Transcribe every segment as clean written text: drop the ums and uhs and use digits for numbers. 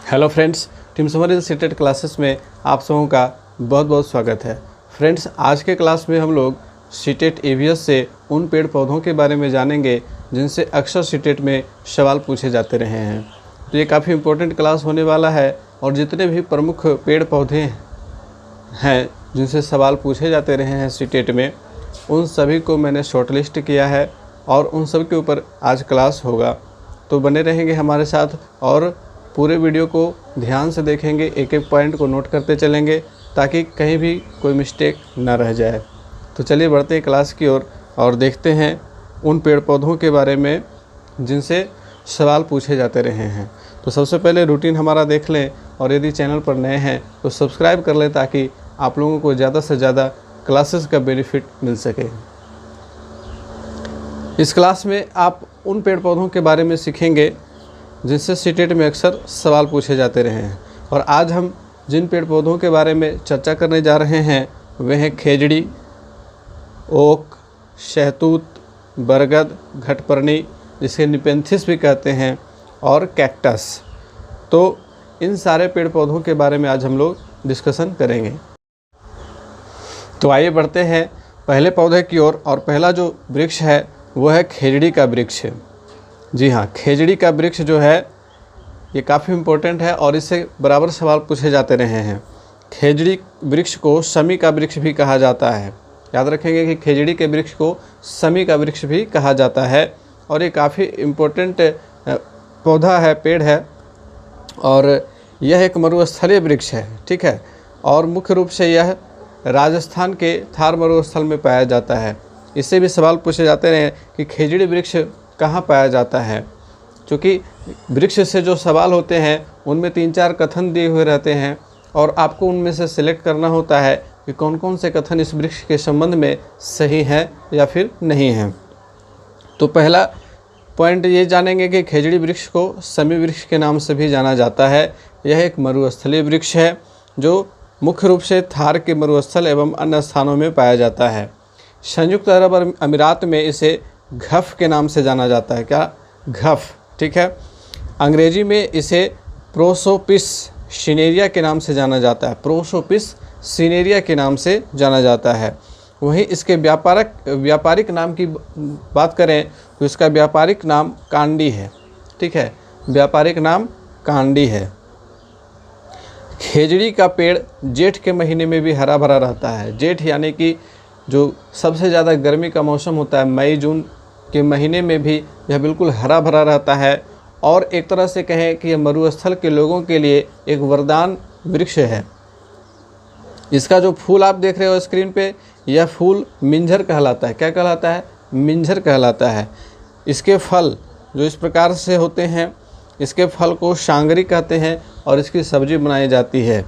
Hello friends, team summer CTET classes में आप सबों का बहुत बहुत स्वागत है। फ्रेंड्स, आज के क्लास में हम लोग सीटेट ईवीएस से उन पेड़ पौधों के बारे में जानेंगे जिनसे अक्सर सीटेट में सवाल पूछे जाते रहे हैं। तो ये काफ़ी इम्पोर्टेंट क्लास होने वाला है और जितने भी प्रमुख पेड़ पौधे हैं जिनसे सवाल पूछे जाते रहे हैं सीटेट में, उन सभी को मैंने शॉर्टलिस्ट किया है और उन सब के ऊपर आज क्लास होगा। तो बने रहेंगे हमारे साथ और पूरे वीडियो को ध्यान से देखेंगे, एक एक पॉइंट को नोट करते चलेंगे ताकि कहीं भी कोई मिस्टेक ना रह जाए। तो चलिए बढ़ते हैं क्लास की ओर और देखते हैं उन पेड़ पौधों के बारे में जिनसे सवाल पूछे जाते रहे हैं। तो सबसे पहले रूटीन हमारा देख लें और यदि चैनल पर नए हैं तो सब्सक्राइब कर लें ताकि आप लोगों को ज़्यादा से ज़्यादा क्लासेस का बेनिफिट मिल सके। इस क्लास में आप उन पेड़ पौधों के बारे में सीखेंगे जिनसे सीटेट में अक्सर सवाल पूछे जाते रहे हैं। और आज हम जिन पेड़ पौधों के बारे में चर्चा करने जा रहे हैं वे हैं खेजड़ी, ओक, शहतूत, बरगद, घटपर्णी जिसे निपेंथिस भी कहते हैं, और कैक्टस। तो इन सारे पेड़ पौधों के बारे में आज हम लोग डिस्कशन करेंगे। तो आइए बढ़ते हैं पहले पौधे की ओर और पहला जो वृक्ष है वो है खेजड़ी का वृक्ष। जी हाँ, खेजड़ी का वृक्ष जो है ये काफ़ी इम्पोर्टेंट है और इससे बराबर सवाल पूछे जाते रहे हैं। खेजड़ी वृक्ष को शमी का वृक्ष भी कहा जाता है। याद रखेंगे कि खेजड़ी के वृक्ष को शमी का वृक्ष भी कहा जाता है और ये काफ़ी इम्पोर्टेंट पौधा है, पेड़ है, और यह एक मरुस्थलीय वृक्ष है। ठीक है, और मुख्य रूप से यह राजस्थान के थार मरुस्थल में पाया जाता है। इससे भी सवाल पूछे जाते रहे कि खेजड़ी वृक्ष कहाँ पाया जाता है। क्योंकि वृक्ष से जो सवाल होते हैं उनमें 3-4 कथन दिए हुए रहते हैं और आपको उनमें से सिलेक्ट करना होता है कि कौन कौन से कथन इस वृक्ष के संबंध में सही हैं या फिर नहीं हैं। तो पहला पॉइंट ये जानेंगे कि खेजड़ी वृक्ष को शमी वृक्ष के नाम से भी जाना जाता है। यह एक मरुस्थलीय वृक्ष है जो मुख्य रूप से थार के मरुस्थल एवं अन्य स्थानों में पाया जाता है। संयुक्त अरब अमीरात में इसे घफ के नाम से जाना जाता है। क्या? घफ। ठीक है, अंग्रेजी में इसे प्रोसोपिस सिनेरिया के नाम से जाना जाता है। प्रोसोपिस सिनेरिया के नाम से जाना जाता है। वहीं इसके व्यापारिक नाम की बात करें तो इसका व्यापारिक नाम कांडी है। ठीक है, व्यापारिक नाम कांडी है। खेजड़ी का पेड़ जेठ के महीने में भी हरा भरा रहता है। जेठ यानी कि जो सबसे ज़्यादा गर्मी का मौसम होता है, मई जून के महीने में भी यह बिल्कुल हरा भरा रहता है और एक तरह से कहें कि यह मरुस्थल के लोगों के लिए एक वरदान वृक्ष है। इसका जो फूल आप देख रहे हो स्क्रीन पे, यह फूल मिंजर कहलाता है। क्या कहलाता है? मिंजर कहलाता है। इसके फल जो इस प्रकार से होते हैं, इसके फल को शांगरी कहते हैं और इसकी सब्जी बनाई जाती है।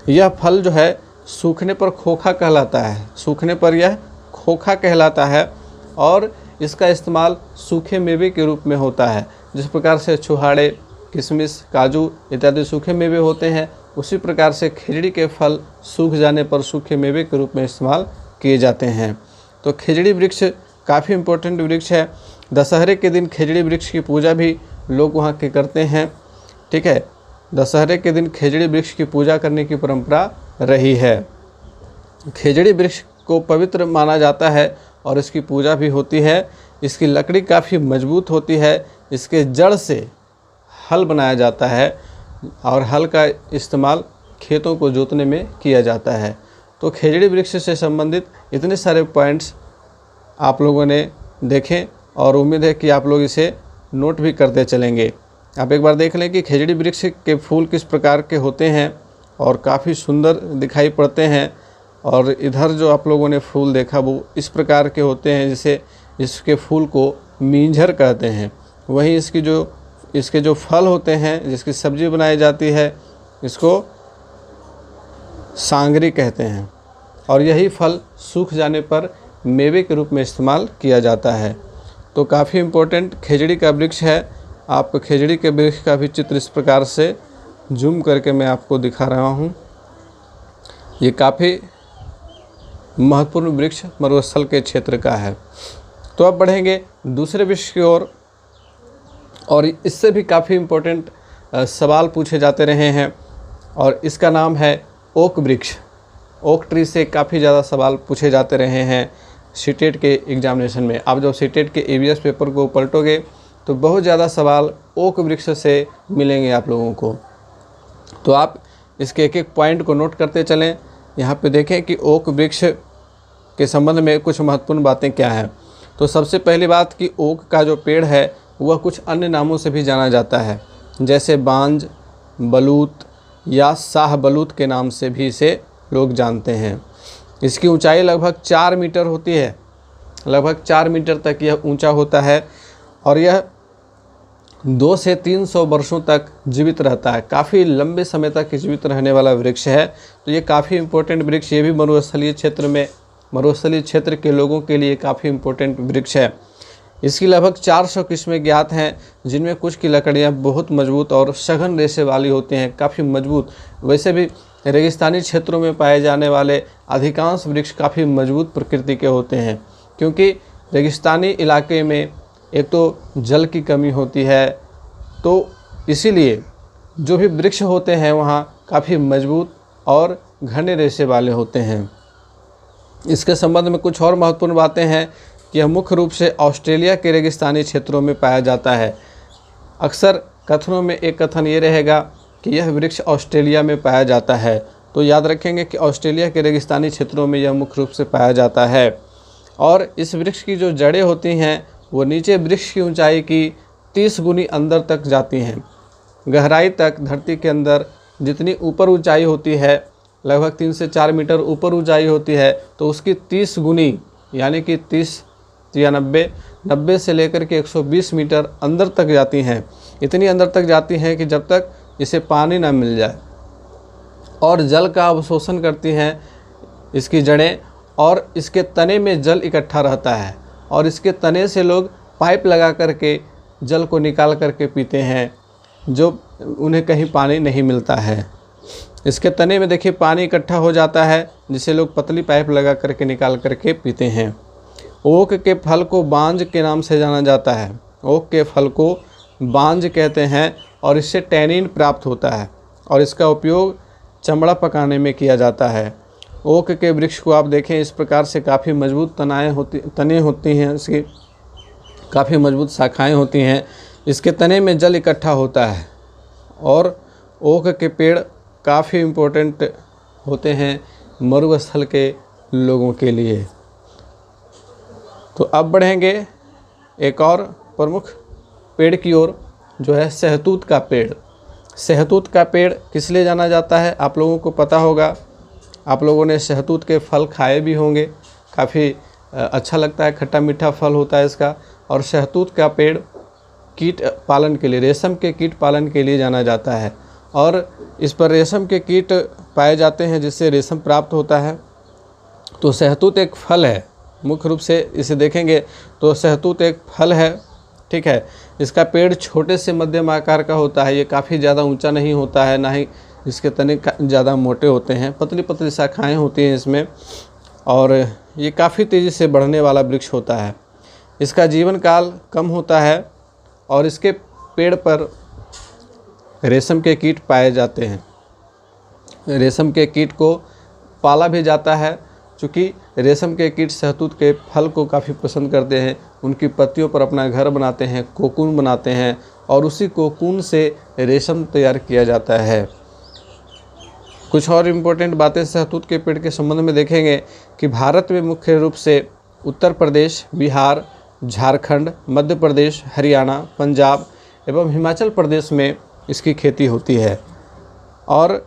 यह फल जो है सूखने पर खोखा कहलाता है। सूखने पर यह खोखा कहलाता है और इसका इस्तेमाल सूखे मेवे के रूप में होता है। जिस प्रकार से छुहाड़े, किशमिश, काजू इत्यादि सूखे मेवे होते हैं, उसी प्रकार से खेजड़ी के फल सूख जाने पर सूखे मेवे के रूप में इस्तेमाल किए जाते हैं। तो खेजड़ी वृक्ष काफ़ी इम्पोर्टेंट वृक्ष है। दशहरे के दिन खेजड़ी वृक्ष की पूजा भी लोग वहाँ के करते हैं। ठीक है, दशहरे के दिन खेजड़ी वृक्ष की पूजा करने की परंपरा रही है। खेजड़ी वृक्ष को पवित्र माना जाता है और इसकी पूजा भी होती है। इसकी लकड़ी काफ़ी मजबूत होती है। इसके जड़ से हल बनाया जाता है और हल का इस्तेमाल खेतों को जोतने में किया जाता है। तो खेजड़ी वृक्ष से संबंधित इतने सारे पॉइंट्स आप लोगों ने देखें और उम्मीद है कि आप लोग इसे नोट भी करते चलेंगे। आप एक बार देख लें कि खेजड़ी वृक्ष के फूल किस प्रकार के होते हैं और काफ़ी सुंदर दिखाई पड़ते हैं। और इधर जो आप लोगों ने फूल देखा वो इस प्रकार के होते हैं जिसे इसके फूल को मिंजर कहते हैं। वहीं इसके जो फल होते हैं जिसकी सब्जी बनाई जाती है इसको सांगरी कहते हैं और यही फल सूख जाने पर मेवे के रूप में इस्तेमाल किया जाता है। तो काफ़ी इम्पोर्टेंट खेजड़ी का वृक्ष है। आप खेजड़ी के वृक्ष का भी चित्र इस प्रकार से जूम करके मैं आपको दिखा रहा हूँ। ये काफ़ी महत्वपूर्ण वृक्ष मरुस्थल के क्षेत्र का है। तो अब बढ़ेंगे दूसरे वृक्ष की ओर और इससे भी काफ़ी इम्पोर्टेंट सवाल पूछे जाते रहे हैं और इसका नाम है ओक वृक्ष। ओक ट्री से काफ़ी ज़्यादा सवाल पूछे जाते रहे हैं सीटेट के एग्जामिनेशन में। आप जब सीटेट के ईवीएस पेपर को पलटोगे तो बहुत ज़्यादा सवाल ओक वृक्ष से मिलेंगे आप लोगों को। तो आप इसके एक एक पॉइंट को नोट करते चलें। यहाँ पे देखें कि ओक वृक्ष के संबंध में कुछ महत्वपूर्ण बातें क्या हैं। तो सबसे पहली बात कि ओक का जो पेड़ है वह कुछ अन्य नामों से भी जाना जाता है, जैसे बांज, बलूत या शाह बलूत के नाम से भी इसे लोग जानते हैं। इसकी ऊंचाई लगभग 4 मीटर होती है, लगभग 4 मीटर तक यह ऊंचा होता है और यह 200 से 300 वर्षों तक जीवित रहता है। काफ़ी लंबे समय तक जीवित रहने वाला वृक्ष है। तो ये काफ़ी इम्पोर्टेंट वृक्ष, ये भी मरुस्थलीय क्षेत्र के लोगों के लिए काफ़ी इम्पोर्टेंट वृक्ष है। इसकी लगभग 400 किस्में ज्ञात हैं, जिनमें कुछ की लकड़ियाँ बहुत मजबूत और सघन रेशे वाली होती हैं, काफ़ी मजबूत। वैसे भी रेगिस्तानी क्षेत्रों में पाए जाने वाले अधिकांश वृक्ष काफ़ी मजबूत प्रकृति के होते हैं, क्योंकि रेगिस्तानी इलाके में एक तो जल की कमी होती है, तो इसीलिए जो भी वृक्ष होते हैं वहाँ काफ़ी मजबूत और घने रेशे वाले होते हैं। इसके संबंध में कुछ और महत्वपूर्ण बातें हैं कि यह मुख्य रूप से ऑस्ट्रेलिया के रेगिस्तानी क्षेत्रों में पाया जाता है। अक्सर कथनों में एक कथन ये रहेगा कि यह वृक्ष ऑस्ट्रेलिया में पाया जाता है, तो याद रखेंगे कि ऑस्ट्रेलिया के रेगिस्तानी क्षेत्रों में यह मुख्य रूप से पाया जाता है। और इस वृक्ष की जो जड़ें होती हैं वो नीचे वृक्ष की ऊंचाई की 30 गुनी अंदर तक जाती हैं। गहराई तक धरती के अंदर जितनी ऊपर ऊंचाई होती है, लगभग 3 से 4 मीटर ऊपर ऊंचाई होती है, तो उसकी 30 गुनी यानी कि 30 या 90 से लेकर के 120 मीटर अंदर तक जाती हैं। इतनी अंदर तक जाती हैं कि जब तक इसे पानी ना मिल जाए, और जल का अवशोषण करती हैं इसकी जड़ें, और इसके तने में जल इकट्ठा रहता है और इसके तने से लोग पाइप लगा करके जल को निकाल करके पीते हैं, जो उन्हें कहीं पानी नहीं मिलता है। इसके तने में देखिए पानी इकट्ठा हो जाता है, जिसे लोग पतली पाइप लगा करके निकाल करके पीते हैं। ओक के फल को बांज के नाम से जाना जाता है। ओक के फल को बांज कहते हैं और इससे टैनिन प्राप्त होता है और इसका उपयोग चमड़ा पकाने में किया जाता है। ओक के वृक्ष को आप देखें, इस प्रकार से काफ़ी मजबूत तने होती हैं, इसकी काफ़ी मजबूत शाखाएं होती हैं। इसके तने में जल इकट्ठा होता है और ओक के पेड़ काफ़ी इम्पोर्टेंट होते हैं मरुस्थल के लोगों के लिए। तो अब बढ़ेंगे एक और प्रमुख पेड़ की ओर, जो है सहतूत का पेड़। सहतूत का पेड़ किस लिए जाना जाता है आप लोगों को पता होगा। आप लोगों ने सहतूत के फल खाए भी होंगे, काफ़ी अच्छा लगता है, खट्टा मीठा फल होता है इसका। और सहतूत का पेड़ कीट पालन के लिए, रेशम के कीट पालन के लिए जाना जाता है और इस पर रेशम के कीट पाए जाते हैं, जिससे रेशम प्राप्त होता है। तो सहतूत एक फल है, मुख्य रूप से इसे देखेंगे तो सहतूत एक फल है, ठीक है। इसका पेड़ छोटे से मध्यम आकार का होता है, ये काफ़ी ज़्यादा ऊंचा नहीं होता है, ना ही इसके तने ज़्यादा मोटे होते हैं, पतली पतली शाखाएं होती हैं इसमें, और ये काफ़ी तेज़ी से बढ़ने वाला वृक्ष होता है। इसका जीवन काल कम होता है और इसके पेड़ पर रेशम के कीट पाए जाते हैं। रेशम के कीट को पाला भी जाता है, चूँकि रेशम के कीट सहतूत के फल को काफ़ी पसंद करते हैं, उनकी पत्तियों पर अपना घर बनाते हैं, कोकून बनाते हैं और उसी कोकून से रेशम तैयार किया जाता है। कुछ और इम्पोर्टेंट बातें सहतूत के पेड़ के संबंध में देखेंगे कि भारत में मुख्य रूप से उत्तर प्रदेश, बिहार, झारखंड, मध्य प्रदेश, हरियाणा, पंजाब एवं हिमाचल प्रदेश में इसकी खेती होती है। और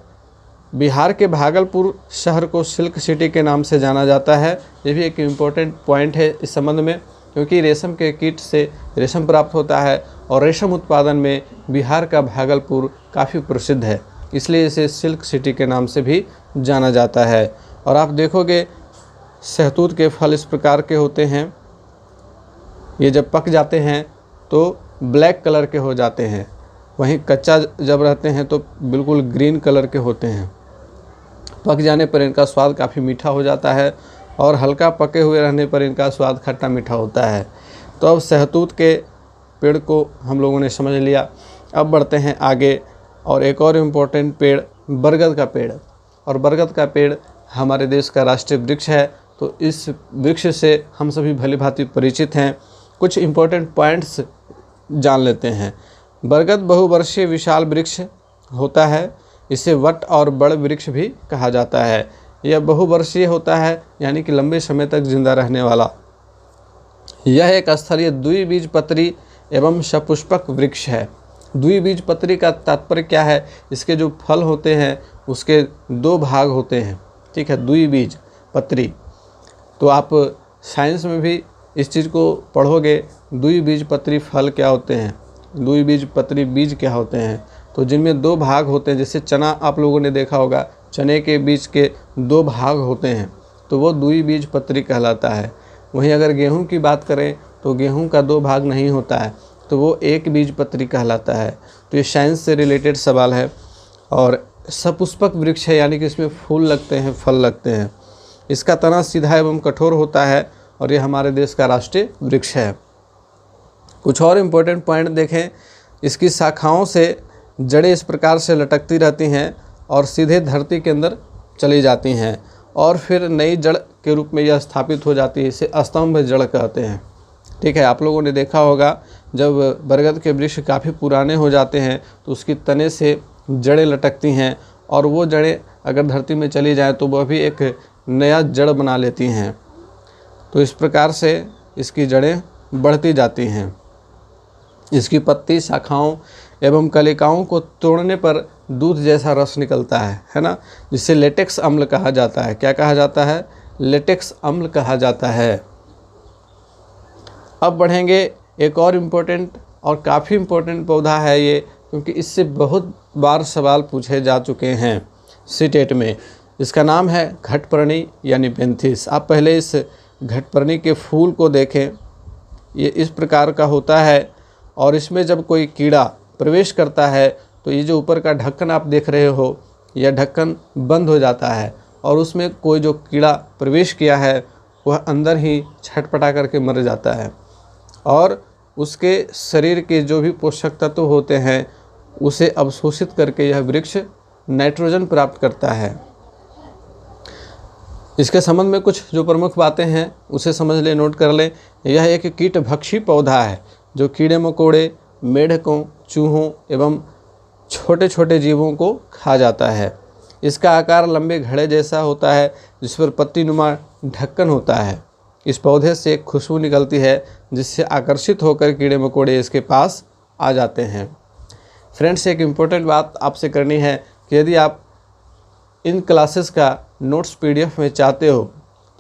बिहार के भागलपुर शहर को सिल्क सिटी के नाम से जाना जाता है। ये भी एक इम्पोर्टेंट पॉइंट है इस संबंध में, क्योंकि रेशम के कीट से रेशम प्राप्त होता है और रेशम उत्पादन में बिहार का भागलपुर काफ़ी प्रसिद्ध है, इसलिए इसे सिल्क सिटी के नाम से भी जाना जाता है। और आप देखोगे सहतूत के फल इस प्रकार के होते हैं, ये जब पक जाते हैं तो ब्लैक कलर के हो जाते हैं, वहीं कच्चा जब रहते हैं तो बिल्कुल ग्रीन कलर के होते हैं। पक जाने पर इनका स्वाद काफ़ी मीठा हो जाता है और हल्का पके हुए रहने पर इनका स्वाद खट्टा मीठा होता है। तो अब सहतूत के पेड़ को हम लोगों ने समझ लिया। अब बढ़ते हैं आगे और एक और इम्पोर्टेंट पेड़ बरगद का पेड़, और बरगद का पेड़ हमारे देश का राष्ट्रीय वृक्ष है। तो इस वृक्ष से हम सभी भली भांति परिचित हैं। कुछ इम्पोर्टेंट पॉइंट्स जान लेते हैं। बरगद बहुवर्षीय विशाल वृक्ष होता है। इसे वट और बड़ वृक्ष भी कहा जाता है। यह बहुवर्षीय होता है, यानी कि लंबे समय तक जिंदा रहने वाला। यह एक स्थलीय द्विबीजपत्री एवं सपुष्पक वृक्ष है। द्विबीजपत्री का तात्पर्य क्या है? इसके जो फल होते हैं उसके 2 भाग होते हैं, ठीक है, द्विबीजपत्री। तो आप साइंस में भी इस चीज़ को पढ़ोगे, द्विबीजपत्री फल क्या होते हैं, द्विबीजपत्री बीज क्या होते हैं। तो जिनमें 2 भाग होते हैं, जैसे चना आप लोगों ने देखा होगा, चने के बीज के 2 भाग होते हैं, तो वो द्विबीजपत्री कहलाता है। वहीं अगर गेहूं की बात करें तो गेहूं का 2 भाग नहीं होता है, तो वो एक बीजपत्री कहलाता है। तो ये साइंस से रिलेटेड सवाल है। और सपुष्पक वृक्ष है, यानी कि इसमें फूल लगते हैं, फल लगते हैं। इसका तना सीधा एवं कठोर होता है और ये हमारे देश का राष्ट्रीय वृक्ष है। कुछ और इम्पोर्टेंट पॉइंट देखें। इसकी शाखाओं से जड़ें इस प्रकार से लटकती रहती हैं और सीधे धरती के अंदर चली जाती हैं और फिर नई जड़ के रूप में यह स्थापित हो जाती है। इसे स्तंभ जड़ कहते हैं, ठीक है। आप लोगों ने देखा होगा, जब बरगद के वृक्ष काफ़ी पुराने हो जाते हैं तो उसकी तने से जड़ें लटकती हैं और वो जड़ें अगर धरती में चली जाए तो वह भी एक नया जड़ बना लेती हैं। तो इस प्रकार से इसकी जड़ें बढ़ती जाती हैं। इसकी पत्ती, शाखाओं एवं कलिकाओं को तोड़ने पर दूध जैसा रस निकलता है ना, जिसे लेटेक्स अम्ल कहा जाता है। क्या कहा जाता है? लेटेक्स अम्ल कहा जाता है। अब बढ़ेंगे, एक और इम्पोर्टेंट और काफ़ी इम्पोर्टेंट पौधा है ये, क्योंकि इससे बहुत बार सवाल पूछे जा चुके हैं सीटेट में। इसका नाम है घटपर्णी यानी बेंथिस। आप पहले इस घटपर्णी के फूल को देखें। ये इस प्रकार का होता है और इसमें जब कोई कीड़ा प्रवेश करता है तो ये जो ऊपर का ढक्कन आप देख रहे हो, यह ढक्कन बंद हो जाता है और उसमें कोई जो कीड़ा प्रवेश किया है वह अंदर ही छटपटा करके मर जाता है और उसके शरीर के जो भी पोषक तत्व होते हैं उसे अवशोषित करके यह वृक्ष नाइट्रोजन प्राप्त करता है। इसके संबंध में कुछ जो प्रमुख बातें हैं उसे समझ लें, नोट कर लें। यह एक कीटभक्षी पौधा है जो कीड़े मकोड़े, मेढकों, चूहों एवं छोटे छोटे जीवों को खा जाता है। इसका आकार लंबे घड़े जैसा होता है जिस पर पत्तीनुमा ढक्कन होता है। इस पौधे से एक खुशबू निकलती है जिससे आकर्षित होकर कीड़े मकोड़े इसके पास आ जाते हैं। फ्रेंड्स, एक इम्पोर्टेंट बात आपसे करनी है कि यदि आप इन क्लासेस का नोट्स पीडीएफ में चाहते हो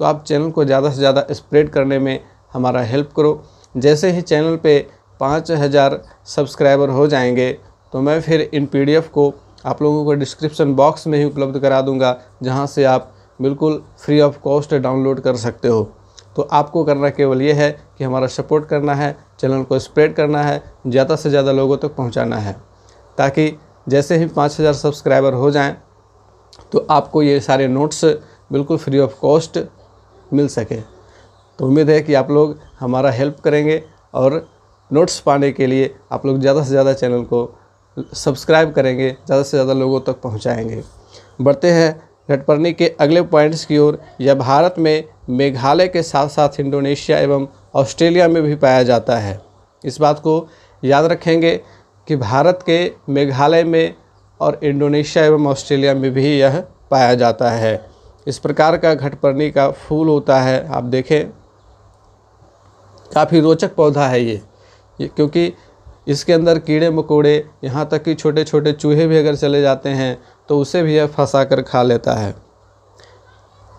तो आप चैनल को ज़्यादा से ज़्यादा स्प्रेड करने में हमारा हेल्प करो। जैसे ही चैनल पे 5000 सब्सक्राइबर हो जाएंगे तो मैं फिर इन पीडीएफ को आप लोगों को डिस्क्रिप्शन बॉक्स में ही उपलब्ध करा दूंगा, जहां से आप बिल्कुल फ्री ऑफ कॉस्ट डाउनलोड कर सकते हो। तो आपको करना केवल ये है कि हमारा सपोर्ट करना है, चैनल को स्प्रेड करना है, ज़्यादा से ज़्यादा लोगों तक पहुंचाना है, ताकि जैसे ही 5000 सब्सक्राइबर हो जाएं तो आपको ये सारे नोट्स बिल्कुल फ्री ऑफ कॉस्ट मिल सके। तो उम्मीद है कि आप लोग हमारा हेल्प करेंगे और नोट्स पाने के लिए आप लोग ज़्यादा से ज़्यादा चैनल को सब्सक्राइब करेंगे, ज़्यादा से ज़्यादा लोगों तक पहुंचाएंगे। बढ़ते हैं घटपर्णी के अगले पॉइंट्स की ओर। यह भारत में मेघालय के साथ साथ इंडोनेशिया एवं ऑस्ट्रेलिया में भी पाया जाता है। इस बात को याद रखेंगे कि भारत के मेघालय में और इंडोनेशिया एवं ऑस्ट्रेलिया में भी यह पाया जाता है। इस प्रकार का घटपर्णी का फूल होता है। आप देखें, काफ़ी रोचक पौधा है ये, क्योंकि इसके अंदर कीड़े मकोड़े, यहाँ तक कि छोटे छोटे चूहे भी अगर चले जाते हैं तो उसे भी यह फंसा कर खा लेता है।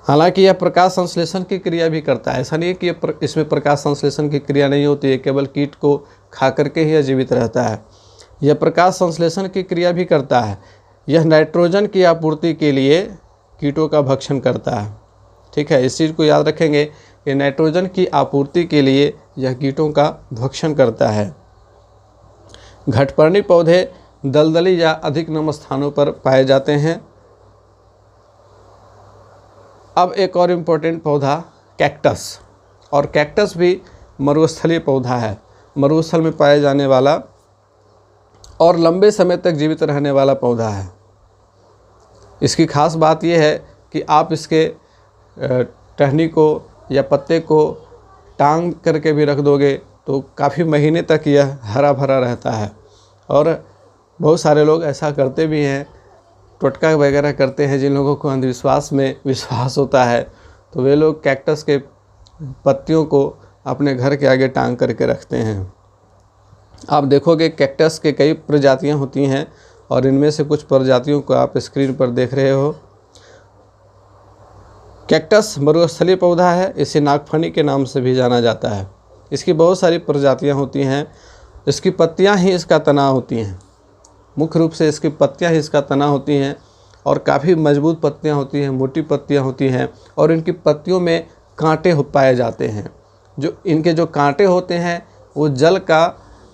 हालांकि यह प्रकाश संश्लेषण की क्रिया भी करता है। ऐसा नहीं है कि इसमें प्रकाश संश्लेषण की क्रिया नहीं होती है, केवल कीट को खा करके ही जीवित रहता है। यह प्रकाश संश्लेषण की क्रिया भी करता है। यह नाइट्रोजन की आपूर्ति के लिए कीटों का भक्षण करता है। ठीक है, इस चीज़ को याद रखेंगे कि नाइट्रोजन की आपूर्ति के लिए यह कीटों का भक्षण करता है। घटपर्णी पौधे दलदली या अधिक नम स्थानों पर पाए जाते हैं। अब एक और इम्पोर्टेंट पौधा कैक्टस, और कैक्टस भी मरुस्थलीय पौधा है, मरुस्थल में पाए जाने वाला और लंबे समय तक जीवित रहने वाला पौधा है। इसकी खास बात यह है कि आप इसके टहनी को या पत्ते को टांग करके भी रख दोगे तो काफ़ी महीने तक यह हरा भरा रहता है। और बहुत सारे लोग ऐसा करते भी हैं, टोटका वगैरह करते हैं। जिन लोगों को अंधविश्वास में विश्वास होता है तो वे लोग कैक्टस के पत्तियों को अपने घर के आगे टांग करके रखते हैं। आप देखोगे कैक्टस के कई प्रजातियां होती हैं और इनमें से कुछ प्रजातियों को आप स्क्रीन पर देख रहे हो। कैक्टस मरुस्थलीय पौधा है, इसे नागफनी के नाम से भी जाना जाता है। इसकी बहुत सारी प्रजातियां होती हैं। इसकी पत्तियां ही इसका तना होती हैं, मुख्य रूप से इसकी पत्तियां ही इसका तना होती हैं और काफ़ी मजबूत पत्तियां होती हैं, मोटी पत्तियां होती हैं और इनकी पत्तियों में कांटे पाए जाते हैं। जो इनके जो कांटे होते हैं वो जल का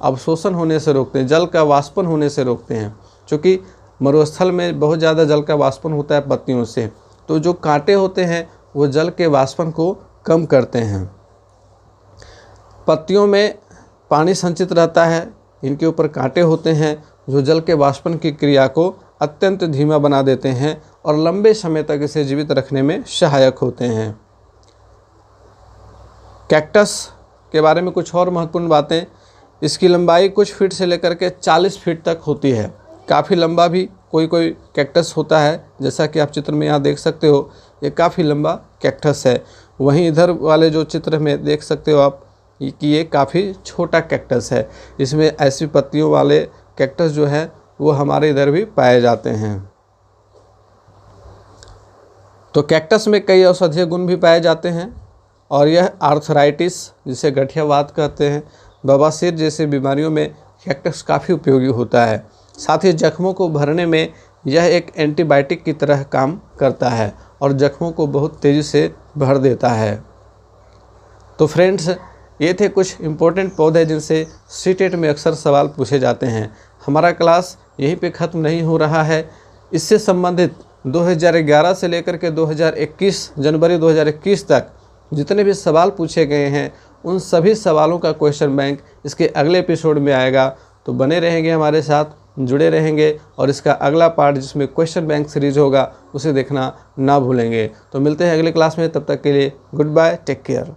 अवशोषण होने से रोकते हैं, जल का वाष्पन होने से रोकते हैं। क्योंकि मरुस्थल में बहुत ज़्यादा जल का वाष्पन होता है पत्तियों से, तो जो कांटे होते हैं वो जल के वाष्पन को कम करते हैं। पत्तियों में पानी संचित रहता है, इनके ऊपर कांटे होते हैं जो जल के वाष्पन की क्रिया को अत्यंत धीमा बना देते हैं और लंबे समय तक इसे जीवित रखने में सहायक होते हैं। कैक्टस के बारे में कुछ और महत्वपूर्ण बातें, इसकी लंबाई कुछ फीट से लेकर के 40 फीट तक होती है। काफ़ी लंबा भी कोई कैक्टस होता है, जैसा कि आप चित्र में यहाँ देख सकते हो, ये काफ़ी लंबा कैक्टस है। वहीं इधर वाले जो चित्र में देख सकते हो आप कि ये काफ़ी छोटा कैक्टस है। इसमें ऐसी पत्तियों वाले कैक्टस जो है वो हमारे इधर भी पाए जाते हैं। तो कैक्टस में कई औषधीय गुण भी पाए जाते हैं और यह आर्थराइटिस, जिसे गठियावात कहते हैं, बवासीर जैसे बीमारियों में कैक्टस काफ़ी उपयोगी होता है। साथ ही जख्मों को भरने में यह एक एंटीबायोटिक की तरह काम करता है और जख्मों को बहुत तेज़ी से भर देता है। तो फ्रेंड्स, ये थे कुछ इम्पोर्टेंट पौधे जिनसे सीटेट में अक्सर सवाल पूछे जाते हैं। हमारा क्लास यहीं पे ख़त्म नहीं हो रहा है। इससे संबंधित 2011 से लेकर के 2021 जनवरी 2021 तक जितने भी सवाल पूछे गए हैं उन सभी सवालों का क्वेश्चन बैंक इसके अगले एपिसोड में आएगा। तो बने रहेंगे हमारे साथ, जुड़े रहेंगे और इसका अगला पार्ट जिसमें क्वेश्चन बैंक सीरीज होगा उसे देखना ना भूलेंगे। तो मिलते हैं अगले क्लास में, तब तक के लिए गुड बाय, टेक केयर।